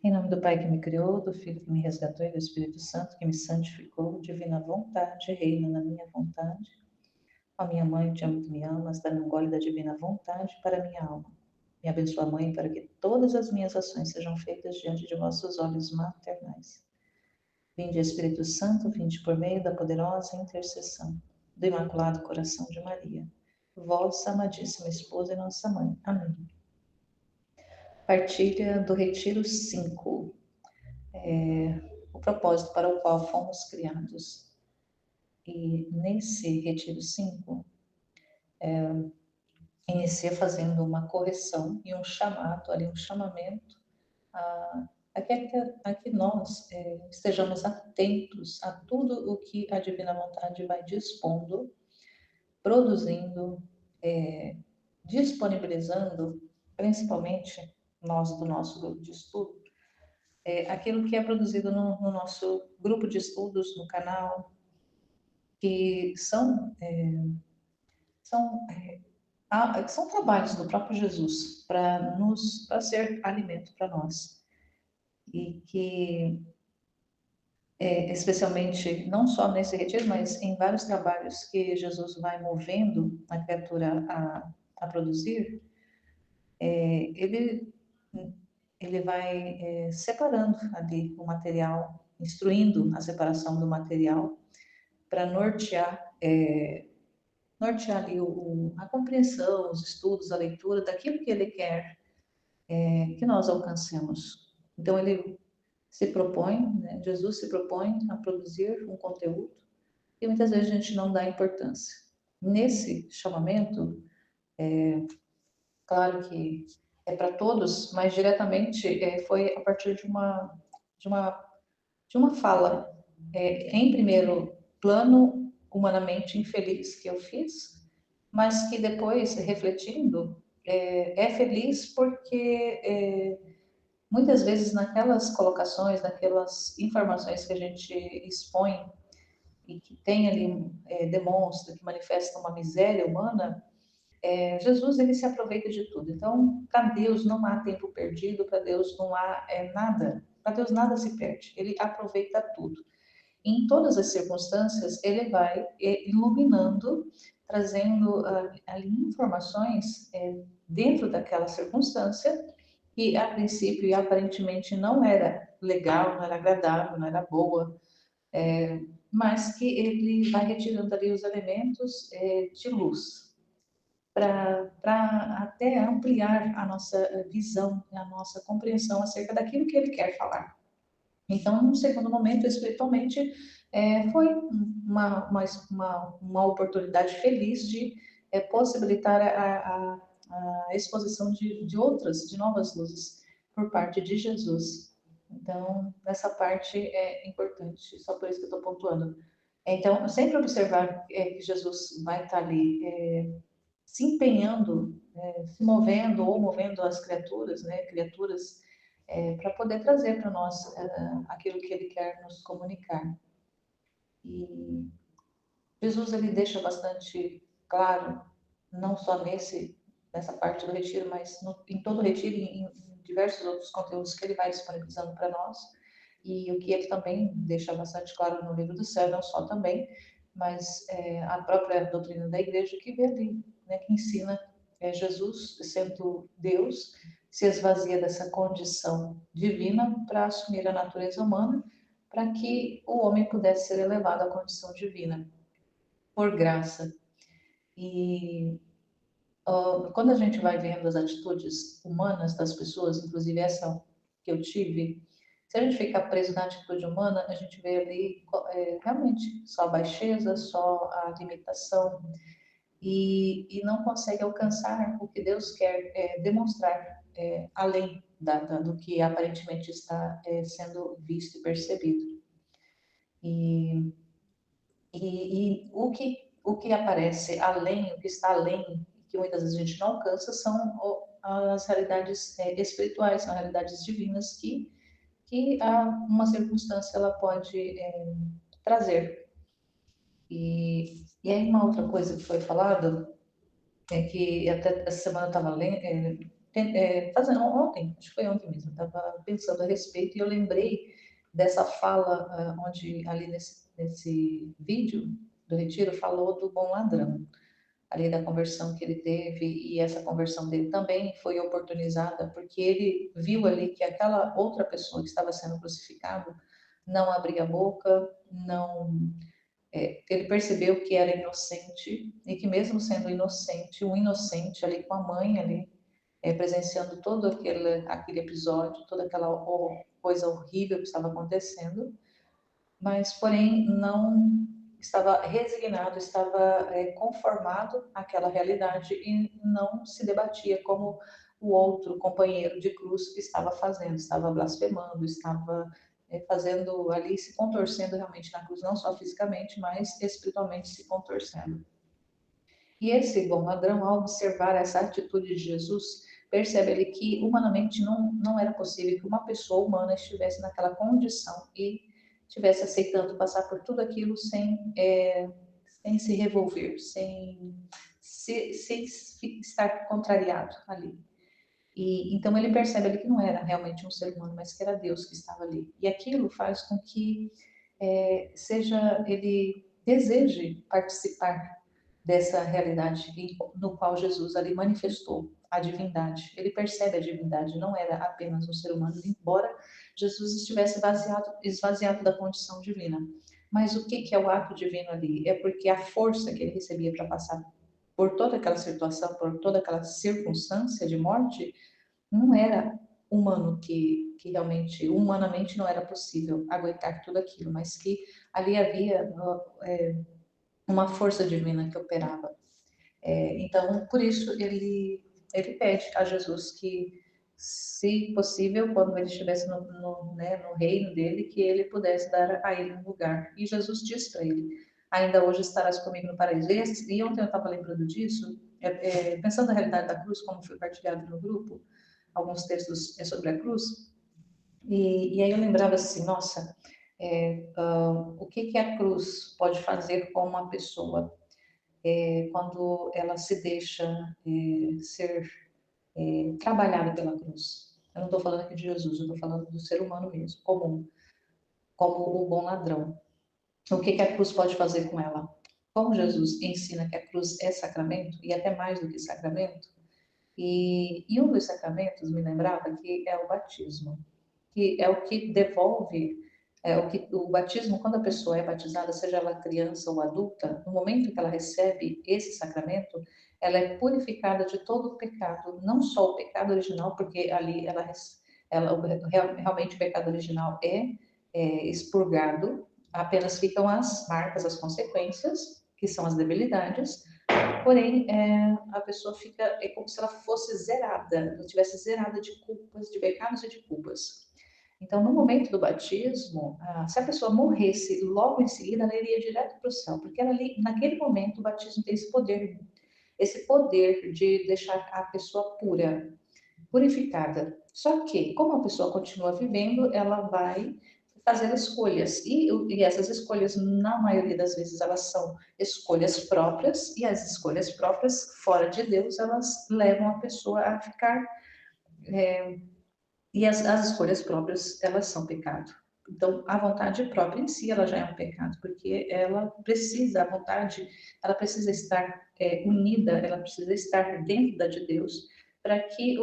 Em nome do Pai que me criou, do Filho que me resgatou e do Espírito Santo que me santificou, divina vontade, reina na minha vontade. Ó minha mãe, te amo que me amas, dá-me um gole da divina vontade para minha alma. Me abençoa, Mãe, para que todas as minhas ações sejam feitas diante de vossos olhos maternais. Vinde, Espírito Santo, vinde por meio da poderosa intercessão do Imaculado Coração de Maria, vossa amadíssima esposa e nossa mãe. Amém. Partilha do Retiro 5. O propósito para o qual fomos criados. E nesse Retiro 5, inicia fazendo uma correção e um chamado, ali um chamamento a que nós estejamos atentos a tudo o que a Divina Vontade vai dispondo, produzindo, disponibilizando, principalmente nós do nosso grupo de estudo, aquilo que é produzido no nosso grupo de estudos, no canal, que são trabalhos do próprio Jesus para ser alimento para nós. E que, especialmente, não só nesse retiro, mas em vários trabalhos que Jesus vai movendo a criatura a produzir, ele vai separando ali o material, instruindo a separação do material para nortear ali a compreensão, os estudos, a leitura daquilo que ele quer que nós alcancemos. Então, ele se propõe, né? Jesus se propõe a produzir um conteúdo e muitas vezes a gente não dá importância. Nesse chamamento, claro que é para todos, mas diretamente foi a partir de uma fala, em primeiro plano, humanamente infeliz que eu fiz, mas que depois, refletindo, é feliz porque muitas vezes naquelas colocações, naquelas informações que a gente expõe e que tem ali, demonstra, que manifesta uma miséria humana, Jesus ele se aproveita de tudo. Então, para Deus não há tempo perdido, para Deus não há nada, para Deus nada se perde, ele aproveita tudo. Em todas as circunstâncias, ele vai iluminando, trazendo ali informações dentro daquela circunstância que a princípio e aparentemente não era legal, não era agradável, não era boa, mas que ele vai retirando ali os elementos de luz para até ampliar a nossa visão, a nossa compreensão acerca daquilo que ele quer falar. Então, num segundo momento, espiritualmente, foi uma oportunidade feliz de possibilitar a exposição de novas luzes por parte de Jesus. Então, nessa parte é importante, só por isso que eu estou pontuando. Então, sempre observar que Jesus vai estar ali se empenhando, se movendo ou movendo as criaturas, né, para poder trazer para nós aquilo que ele quer nos comunicar. E Jesus ele deixa bastante claro, não só nessa parte do retiro, mas em todo o retiro e em diversos outros conteúdos que ele vai disponibilizando para nós, e o que ele também deixa bastante claro no Livro do Céu, não só também, mas a própria doutrina da Igreja que vê ali, né, que ensina Jesus, sendo Deus, se esvazia dessa condição divina para assumir a natureza humana, para que o homem pudesse ser elevado à condição divina, por graça. E quando a gente vai vendo as atitudes humanas das pessoas, inclusive essa que eu tive, se a gente ficar preso na atitude humana, a gente vê ali realmente só a baixeza, só a limitação, e não consegue alcançar o que Deus quer demonstrar além do que aparentemente está sendo visto e percebido. E o que aparece além, o que está além, que muitas vezes a gente não alcança, são as realidades espirituais, são realidades divinas que uma circunstância ela pode trazer. E aí uma outra coisa que foi falada, que até essa semana eu estava fazendo ontem, acho que foi ontem mesmo, estava pensando a respeito e eu lembrei dessa fala, onde ali nesse vídeo do retiro falou do bom ladrão, ali da conversão que ele teve, e essa conversão dele também foi oportunizada porque ele viu ali que aquela outra pessoa que estava sendo crucificada não abria a boca, não, ele percebeu que era inocente e que mesmo sendo inocente, um inocente ali com a mãe ali, presenciando todo aquele episódio, toda aquela coisa horrível que estava acontecendo, mas porém não estava resignado, estava conformado àquela realidade e não se debatia como o outro companheiro de cruz estava fazendo, estava blasfemando, estava fazendo ali, se contorcendo realmente na cruz, não só fisicamente, mas espiritualmente se contorcendo. E esse bom ladrão, ao observar essa atitude de Jesus, percebe ele que humanamente não era possível que uma pessoa humana estivesse naquela condição e estivesse aceitando passar por tudo aquilo sem se revolver, sem estar contrariado ali. E então ele percebe ali que não era realmente um ser humano, mas que era Deus que estava ali. E aquilo faz com que ele deseje participar dessa realidade no qual Jesus ali manifestou a divindade. Ele percebe a divindade, não era apenas um ser humano, embora Jesus estivesse esvaziado da condição divina. Mas o que é o ato divino ali? É porque a força que ele recebia para passar por toda aquela situação, por toda aquela circunstância de morte, não era humano, que realmente, humanamente não era possível aguentar tudo aquilo, mas que ali havia uma força divina que operava. Então, por isso, ele pede a Jesus que, se possível, quando ele estivesse no reino dele, que ele pudesse dar a ele um lugar. E Jesus diz para ele, ainda hoje estarás comigo no paraíso. E ontem eu estava lembrando disso, pensando na realidade da cruz, como foi partilhado no grupo, alguns textos sobre a cruz, e aí eu lembrava assim, nossa, o que a cruz pode fazer com uma pessoa quando ela se deixa ser trabalhada pela cruz. Eu não estou falando aqui de Jesus, eu estou falando do ser humano mesmo, comum, como o bom ladrão. O que a cruz pode fazer com ela? Como Jesus ensina que a cruz é sacramento, e até mais do que sacramento, e um dos sacramentos, me lembrava, que é o batismo, que é o que devolve, o batismo, quando a pessoa é batizada, seja ela criança ou adulta, no momento que ela recebe esse sacramento, ela é purificada de todo o pecado, não só o pecado original, porque ali realmente o pecado original é expurgado, apenas ficam as marcas, as consequências, que são as debilidades, porém, a pessoa fica, é como se ela fosse zerada, ela tivesse zerada de culpas, de pecados e de culpas. Então, no momento do batismo, se a pessoa morresse logo em seguida, ela iria direto para o céu, porque ela ali, naquele momento, o batismo tem esse poder de deixar a pessoa pura, purificada. Só que, como a pessoa continua vivendo, ela vai fazer escolhas. E essas escolhas, na maioria das vezes, elas são escolhas próprias, e as escolhas próprias, fora de Deus, elas levam a pessoa a ficar. E as escolhas próprias, elas são pecado. Então, a vontade própria em si, ela já é um pecado, porque ela precisa, a vontade, ela precisa estar unida, ela precisa estar dentro da de Deus, para que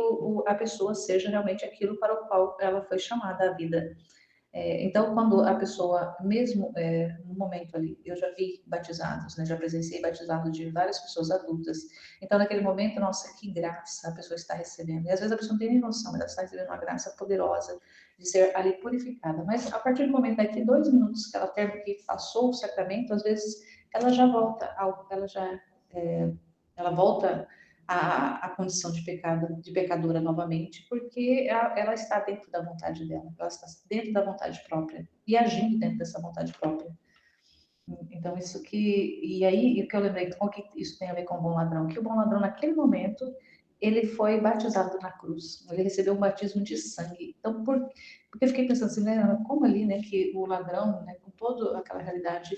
a pessoa seja realmente aquilo para o qual ela foi chamada à vida. Então, quando a pessoa, mesmo no momento ali, eu já vi batizados, né, já presenciei batizado de várias pessoas adultas. Então, naquele momento, nossa, que graça a pessoa está recebendo. E às vezes a pessoa não tem nem noção, mas ela está recebendo uma graça poderosa de ser ali purificada. Mas a partir do momento daqui, 2 minutos que ela que passou o sacramento, às vezes ela já volta ela volta a condição de pecado, de pecadora novamente, porque ela está dentro da vontade dela, ela está dentro da vontade própria e agindo dentro dessa vontade própria. Então, e aí, o que eu lembrei, o que isso tem a ver com o bom ladrão? Que o bom ladrão, naquele momento, ele foi batizado na cruz, ele recebeu um batismo de sangue. Então, porque eu fiquei pensando assim, né, como ali, né, que o ladrão, né, com toda aquela realidade,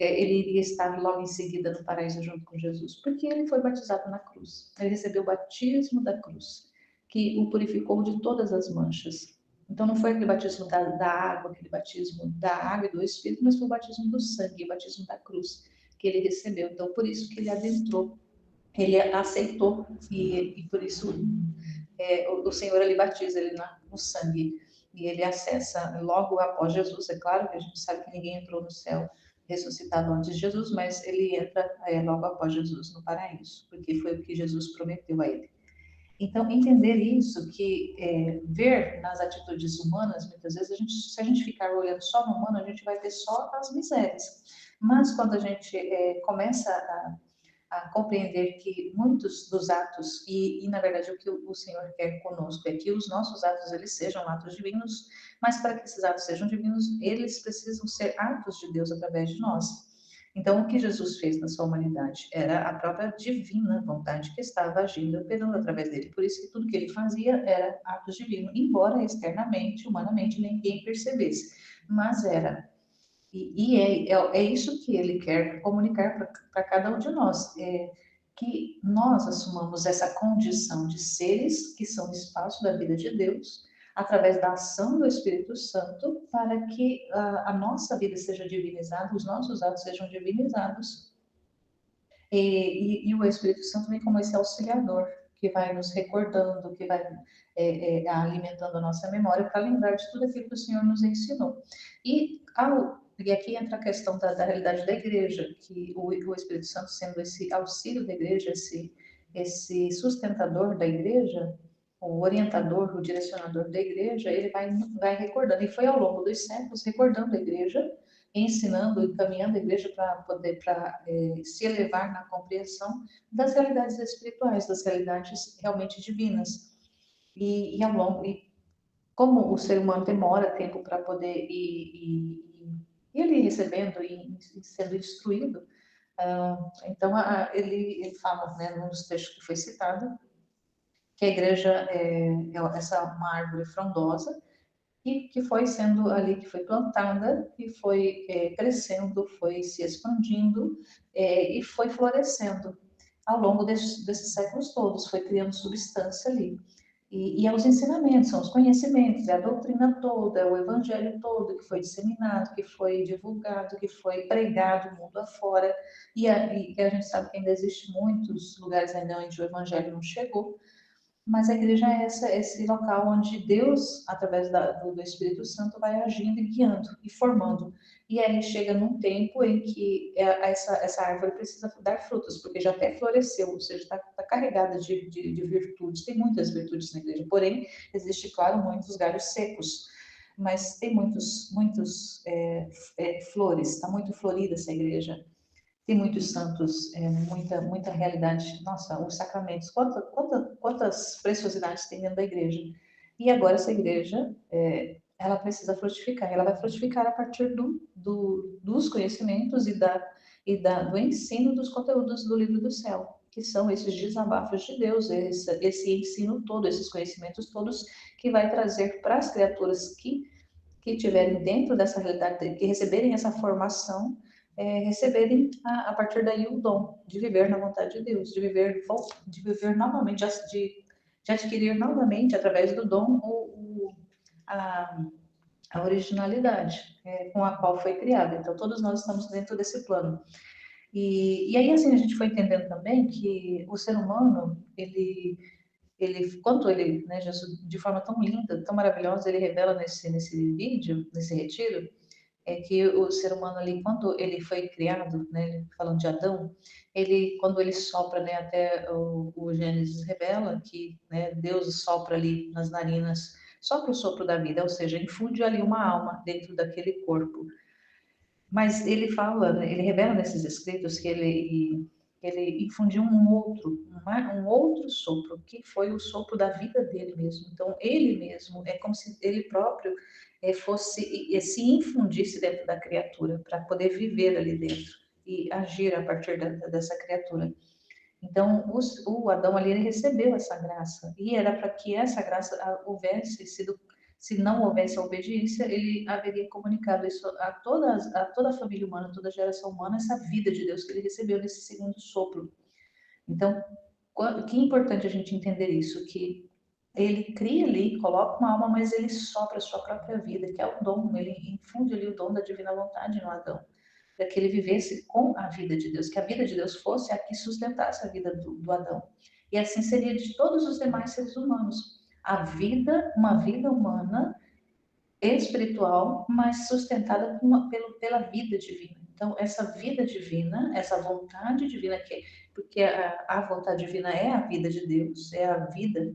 ele iria estar logo em seguida no paraíso junto com Jesus, porque ele foi batizado na cruz. Ele recebeu o batismo da cruz, que o purificou de todas as manchas. Então não foi aquele batismo da água, aquele batismo da água e do Espírito, mas foi o batismo do sangue, o batismo da cruz que ele recebeu. Então por isso que ele adentrou, ele aceitou e por isso o Senhor ele batiza ele no sangue e ele acessa logo após Jesus. É claro que a gente sabe que ninguém entrou no céu ressuscitado antes de Jesus, mas ele entra logo após Jesus no paraíso, porque foi o que Jesus prometeu a ele. Então, entender isso, que ver nas atitudes humanas, muitas vezes, se a gente ficar olhando só no humano, a gente vai ver só as misérias. Mas quando a gente começa a compreender que muitos dos atos, na verdade o que o Senhor quer conosco é que os nossos atos eles sejam atos divinos, mas para que esses atos sejam divinos, eles precisam ser atos de Deus através de nós. Então, o que Jesus fez na sua humanidade era a própria divina vontade que estava agindo, operando através dele. Por isso que tudo que ele fazia era atos divinos, embora externamente, humanamente, ninguém percebesse. Mas era. É isso que ele quer comunicar para cada um de nós. Que nós assumamos essa condição de seres que são espaço da vida de Deus, através da ação do Espírito Santo, para que a nossa vida seja divinizada, os nossos atos sejam divinizados. E o Espírito Santo vem como esse auxiliador, que vai nos recordando, que vai alimentando a nossa memória para lembrar de tudo aquilo que o Senhor nos ensinou. E aqui entra a questão da realidade da igreja, que o Espírito Santo sendo esse auxílio da igreja, esse sustentador da igreja, o orientador, o direcionador da igreja, ele vai recordando. E foi ao longo dos séculos recordando a igreja, ensinando e caminhando a igreja para poder se elevar na compreensão das realidades espirituais, das realidades realmente divinas. E ao longo, como o ser humano demora tempo para poder ir ali recebendo e sendo instruído, então ele fala, né, num dos textos que foi citado, que a igreja essa uma árvore frondosa e que foi sendo ali, que foi plantada e foi crescendo, foi se expandindo e foi florescendo ao longo desses séculos todos, foi criando substância ali. E é os ensinamentos, são os conhecimentos, é a doutrina toda, é o evangelho todo que foi disseminado, que foi divulgado, que foi pregado mundo afora. E a gente sabe que ainda existe muitos lugares ainda onde o evangelho não chegou, mas a igreja é esse local onde Deus, através do Espírito Santo, vai agindo e guiando e formando. E aí chega num tempo em que essa árvore precisa dar frutos, porque já até floresceu, ou seja, está carregada de virtudes. Tem muitas virtudes na igreja, porém, existe, claro, muitos galhos secos. Mas tem muitos flores, está muito florida essa igreja. Tem muitos santos, muita realidade. Nossa, os sacramentos, quantas preciosidades tem dentro da igreja. E agora essa igreja, ela precisa frutificar. Ela vai frutificar a partir dos conhecimentos do ensino dos conteúdos do livro do céu, que são esses desabafos de Deus, esse ensino todo, esses conhecimentos todos, que vai trazer para as criaturas que estiverem dentro dessa realidade, que receberem essa formação, receberem a partir daí o dom de viver na vontade de Deus, de viver novamente, de adquirir novamente através do dom a, a originalidade com a qual foi criada. Então todos nós estamos dentro desse plano. E aí assim a gente foi entendendo também que o ser humano quanto ele, né, Jesus, de forma tão linda, tão maravilhosa, ele revela nesse vídeo, nesse retiro, que o ser humano ali, quando ele foi criado, né, falando de Adão, quando ele sopra, né, até o Gênesis revela que, né, Deus sopra ali nas narinas, sopra o sopro da vida, ou seja, infunde ali uma alma dentro daquele corpo. Mas ele fala, né, ele revela nesses escritos que ele infundiu um outro sopro, que foi o sopro da vida dele mesmo. Então, ele mesmo, é como se ele próprio se infundisse dentro da criatura, para poder viver ali dentro e agir a partir dessa criatura. Então, o Adão ali ele recebeu essa graça, e era para que essa graça houvesse sido, se não houvesse a obediência, ele haveria comunicado isso a toda a família humana, toda a geração humana, essa vida de Deus que ele recebeu nesse segundo sopro. Então, que é importante a gente entender isso, que ele cria ali, coloca uma alma, mas ele sopra a sua própria vida, que é o dom, ele infunde ali o dom da divina vontade no Adão, para que ele vivesse com a vida de Deus, que a vida de Deus fosse a que sustentasse a vida do Adão. E assim seria de todos os demais seres humanos. A vida, uma vida humana, espiritual, mas sustentada pela vida divina. Então, essa vida divina, essa vontade divina, porque a vontade divina é a vida de Deus, é a vida,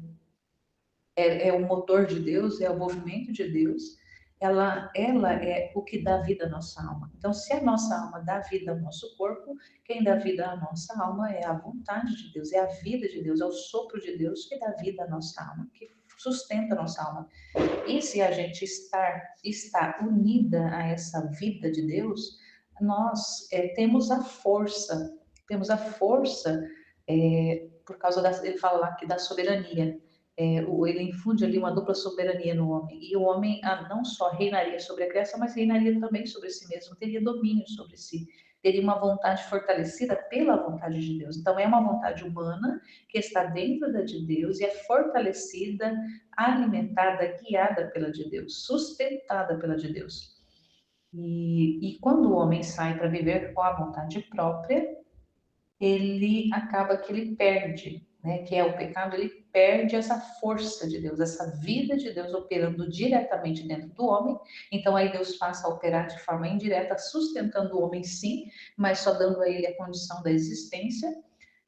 é o motor de Deus, é o movimento de Deus, ela é o que dá vida à nossa alma. Então, se a nossa alma dá vida ao nosso corpo, quem dá vida à nossa alma é a vontade de Deus, é a vida de Deus, é o sopro de Deus que dá vida à nossa alma, que sustenta a nossa alma. E se a gente está unida a essa vida de Deus, nós temos a força por causa ele fala aqui da soberania. Ele infunde ali uma dupla soberania no homem. E o homem não só reinaria sobre a criação, mas reinaria também sobre si mesmo, teria domínio sobre si, teria uma vontade fortalecida pela vontade de Deus. Então, é uma vontade humana que está dentro da de Deus e é fortalecida, alimentada, guiada pela de Deus, sustentada pela de Deus. E quando o homem sai para viver com a vontade própria, ele acaba que ele perde, né? Que é o pecado, ele perde essa força de Deus, essa vida de Deus operando diretamente dentro do homem. Então aí Deus passa a operar de forma indireta, sustentando o homem sim, mas só dando a ele a condição da existência.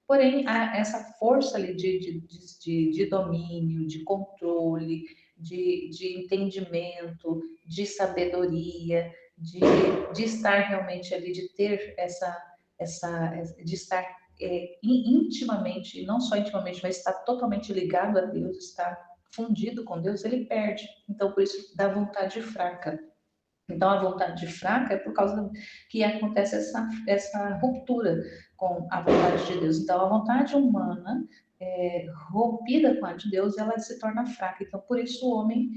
Porém, há essa força ali de domínio, de controle, de entendimento, de sabedoria, de, de estar realmente ali, de ter de estar intimamente, não só intimamente, mas estar totalmente ligado a Deus, estar fundido com Deus, ele perde. Então, por isso, dá vontade fraca. Então, a vontade fraca é por causa que acontece essa ruptura com a vontade de Deus. Então, a vontade humana, rompida com a de Deus, ela se torna fraca. Então, por isso o homem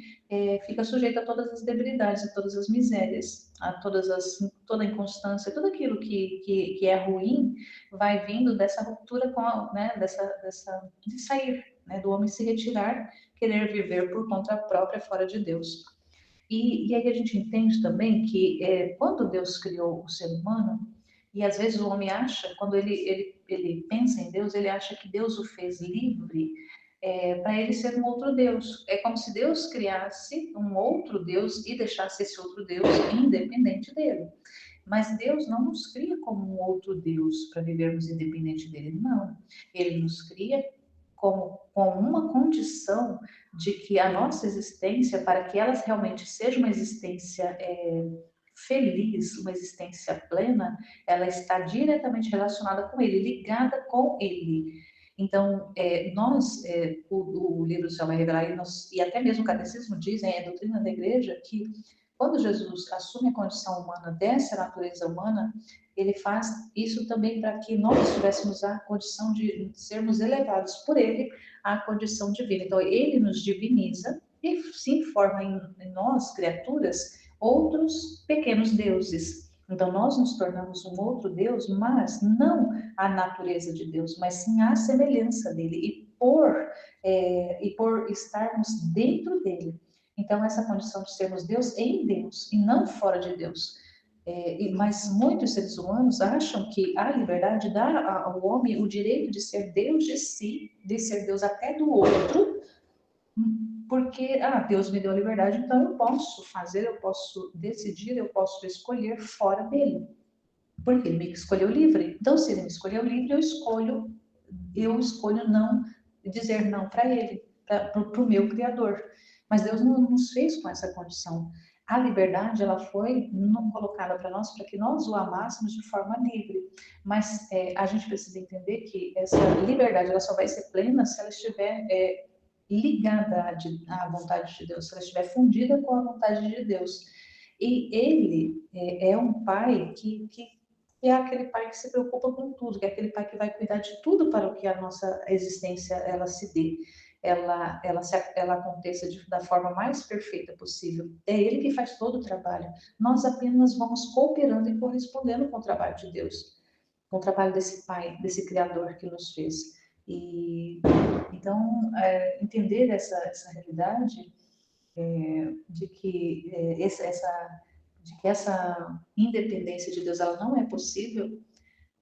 fica sujeito a todas as debilidades, a todas as misérias, toda a inconstância, tudo aquilo que é ruim vai vindo dessa ruptura né, de sair, né, do homem se retirar, querer viver por conta própria fora de Deus. E aí a gente entende também que quando Deus criou o ser humano, e às vezes o homem acha, quando ele pensa em Deus, ele acha que Deus o fez livre para ele ser um outro Deus. É como se Deus criasse um outro Deus e deixasse esse outro Deus independente dele. Mas Deus não nos cria como um outro Deus para vivermos independente dele, não. Ele nos cria com uma condição de que a nossa existência, para que ela realmente seja uma existência feliz, uma existência plena, ela está diretamente relacionada com Ele, ligada com Ele. Então, o livro do Céu vai revelar, e até mesmo o catecismo dizem, a doutrina da igreja, que quando Jesus assume a condição humana, dessa natureza humana, ele faz isso também para que nós tivéssemos a condição de sermos elevados por ele à condição divina. Então, ele nos diviniza e sim forma em nós, criaturas, outros pequenos deuses. Então, nós nos tornamos um outro Deus, mas não a natureza de Deus, mas sim a semelhança dele. E por estarmos dentro dele. Então, essa condição de sermos Deus em Deus e não fora de Deus. Mas muitos seres humanos acham que a liberdade dá ao homem o direito de ser Deus de si, de ser Deus até do outro, porque Deus me deu a liberdade, então eu posso fazer, eu posso decidir, eu posso escolher fora dele, porque ele me escolheu livre. Então, se ele me escolheu livre, eu escolho não dizer não para ele, para o meu Criador. Mas Deus não nos fez com essa condição. A liberdade, ela foi não colocada para nós para que nós o amássemos de forma livre. Mas a gente precisa entender que essa liberdade, ela só vai ser plena se ela estiver ligada à vontade de Deus, se ela estiver fundida com a vontade de Deus. E ele é um pai que é aquele pai que se preocupa com tudo, que é aquele pai que vai cuidar de tudo para que a nossa existência ela se dê, ela aconteça da forma mais perfeita possível. É ele que faz todo o trabalho. Nós apenas vamos cooperando e correspondendo com o trabalho de Deus, com o trabalho desse pai, desse Criador que nos fez. E então entender essa realidade de que essa independência de Deus ela não é possível,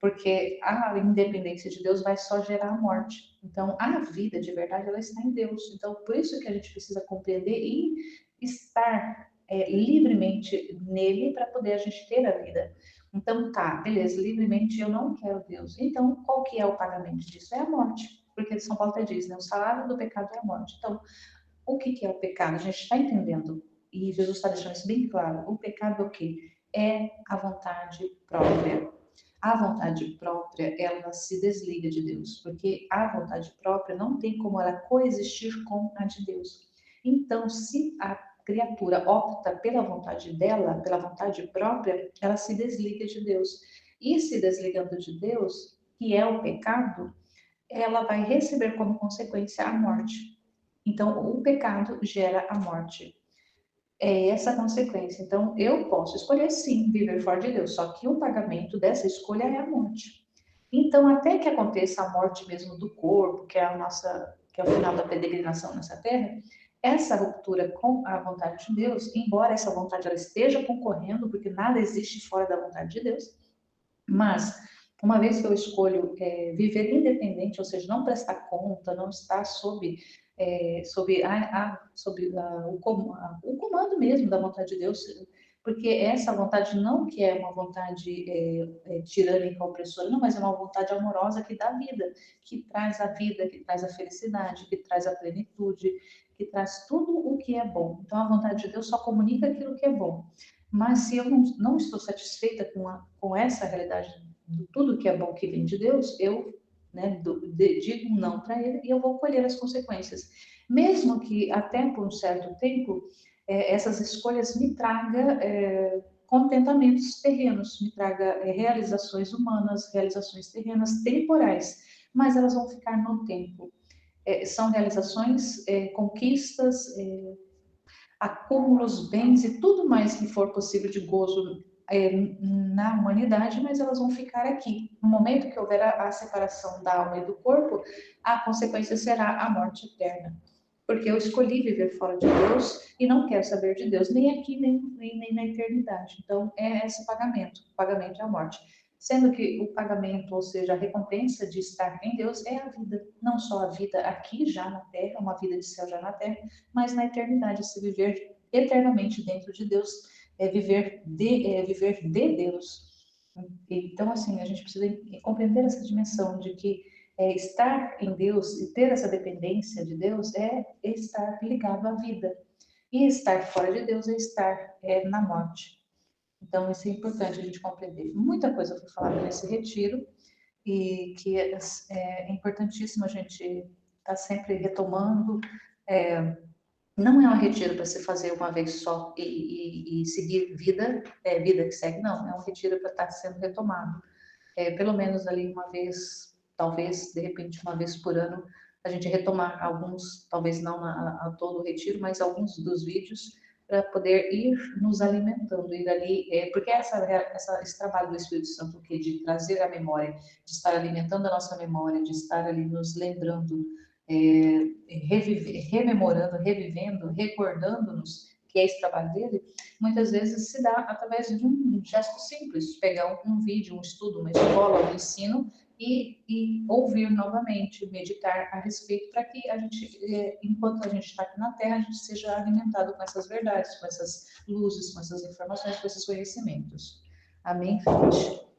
porque a independência de Deus vai só gerar a morte. Então, a vida de verdade ela está em Deus. Então, por isso que a gente precisa compreender e estar livremente nele para poder a gente ter a vida. Então, tá, beleza, livremente eu não quero Deus. Então, qual que é o pagamento disso? É a morte. Porque São Paulo até diz, né? O salário do pecado é a morte. Então, o que é o pecado? A gente está entendendo. E Jesus está deixando isso bem claro. O pecado é o quê? É a vontade própria. A vontade própria, ela se desliga de Deus, porque a vontade própria não tem como ela coexistir com a de Deus. Então, se a criatura opta pela vontade dela, pela vontade própria, ela se desliga de Deus. E se desligando de Deus, que é o pecado, ela vai receber como consequência a morte. Então, o pecado gera a morte. É essa a consequência. Então, eu posso escolher sim viver fora de Deus, só que o pagamento dessa escolha é a morte. Então, até que aconteça a morte mesmo do corpo, que é que é o final da peregrinação nessa terra, essa ruptura com a vontade de Deus, embora essa vontade ela esteja concorrendo, porque nada existe fora da vontade de Deus, mas uma vez que eu escolho viver independente, ou seja, não prestar conta, não estar sob o comando mesmo da vontade de Deus, porque essa vontade não que é uma vontade tirânica, opressora, não, mas é uma vontade amorosa que dá vida, que traz a vida, que traz a felicidade, que traz a plenitude, que traz tudo o que é bom. Então, a vontade de Deus só comunica aquilo que é bom. Mas se eu não estou satisfeita com essa realidade de tudo que é bom que vem de Deus, eu digo não para ele e eu vou colher as consequências. Mesmo que até por um certo tempo essas escolhas me tragam contentamentos terrenos, me traga realizações humanas, realizações terrenas temporais, mas elas vão ficar no tempo. São realizações, conquistas, acúmulos, bens e tudo mais que for possível de gozo na humanidade, mas elas vão ficar aqui. No momento que houver a separação da alma e do corpo, a consequência será a morte eterna. Porque eu escolhi viver fora de Deus e não quero saber de Deus, nem aqui, nem na eternidade. Então, é esse pagamento. O pagamento é a morte. Sendo que o pagamento, ou seja, a recompensa de estar em Deus é a vida. Não só a vida aqui já na terra, uma vida de céu já na terra, mas na eternidade, se viver eternamente dentro de Deus, viver de Deus. Então, assim, a gente precisa compreender essa dimensão de que estar em Deus e ter essa dependência de Deus é estar ligado à vida. E estar fora de Deus é estar na morte. Então, isso é importante a gente compreender. Muita coisa foi falada nesse retiro e que é importantíssimo a gente estar sempre retomando. Não é um retiro para se fazer uma vez só e seguir vida, vida que segue, não. É um retiro para estar sendo retomado. Pelo menos ali uma vez, talvez, de repente, uma vez por ano, a gente retomar alguns, talvez não a todo o retiro, mas alguns dos vídeos para poder ir nos alimentando, ir ali, porque esse trabalho do Espírito Santo, que de trazer a memória, de estar alimentando a nossa memória, de estar ali nos lembrando, rememorando, revivendo, recordando-nos que é esse trabalho dele, muitas vezes se dá através de um gesto simples, pegar um vídeo, um estudo, uma escola, um ensino e ouvir novamente, meditar a respeito, para que a gente, enquanto a gente está aqui na Terra, a gente seja alimentado com essas verdades, com essas luzes, com essas informações, com esses conhecimentos. Amém, Feliz?